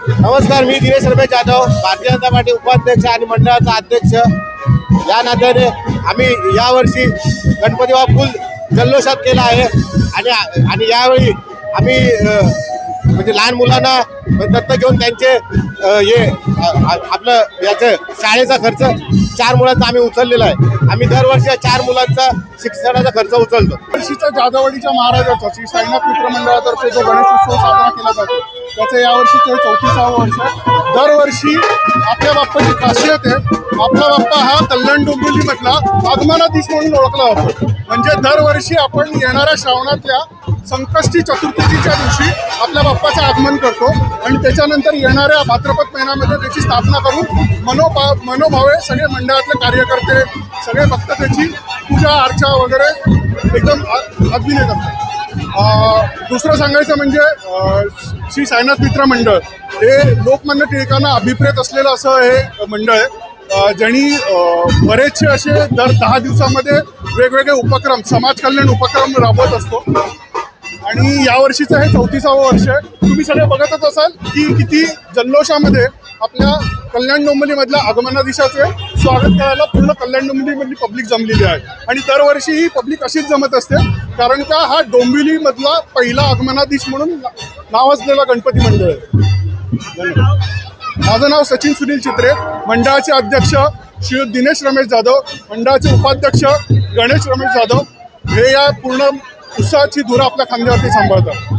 नमस्कार, मी दिनेश रमेश जाधव, भारतीय जनता पार्टी उपाध्यक्ष आणि मंडळाचा अध्यक्ष या नात्याने आम्ही यावर्षी गणपती बाप्पा फुल जल्लोषात केला आहे आणि यावेळी आम्ही म्हणजे लहान मुलांना दत्तक घेऊन त्यांचे आपलं याचं शाळेचा खर्च 4 मुलांचा आम्ही उचललेला आहे। आम्ही दरवर्षी 4 मुलांचा शिक्षणाचा खर्च उचलतो। वर्षीचा जाधववाडीच्या महाराजाचा श्री साईनाथ मित्र मंडळातर्फे जो गणेश उत्सव साजरा केला जातो त्याचं यावर्षीचं 34वां वर्ष आहे। दरवर्षी आपल्या बाप्पाची खासियत आहे, आपला बाप्पा हा कल्याण डोंबिवलीमधला आगमनाधीश म्हणून ओळखला जातो। म्हणजे दरवर्षी आपण येणाऱ्या श्रावणातल्या संकष्टी चतुर्थीच्या दिवशी आपल्या बाप्पाचं आगमन करतो आणि त्याच्यानंतर येणाऱ्या भाद्रपद महिन्यामध्ये त्याची स्थापना करून मनोभावे सगळे मंडळातले कार्यकर्ते सगळे भक्त त्याची पूजा अर्चा वगैरे एकदम अद्वितीय करतात। दुसरं सांगायचं म्हणजे श्री साईनाथ मित्र मंडळ हे लोकमान्य टिळकांना अभिप्रेत असलेलं असं हे मंडळ आहे, ज्यांनी बरेचसे असे दर 10 दिवसामध्ये वेगवेगळे उपक्रम समाज कल्याण उपक्रम राबवत असतो आणि यावर्षीचं हे 34वां वर्ष आहे। तुम्ही सगळे बघतच असाल की किती जल्लोषामध्ये आपल्या कल्याण डोंबिवलीमधल्या आगमनाधीशाचे स्वागत करायला पूर्ण कल्याण डोंबिवलीमधली पब्लिक जमलेली आहे आणि दरवर्षी ही पब्लिक अशीच जमत असते, कारण का हा डोंबिवलीमधला पहिला आगमनाधीश म्हणून नावाजलेला गणपती मंडळ आहे। माझं नाव सचिन सुनील चित्रे, मंडळाचे अध्यक्ष श्री दिनेश रमेश जाधव, मंडळाचे उपाध्यक्ष गणेश रमेश जाधव हे या पूर्ण उत्साहाची धुरा आपल्या खांद्यावरती सांभाळतात।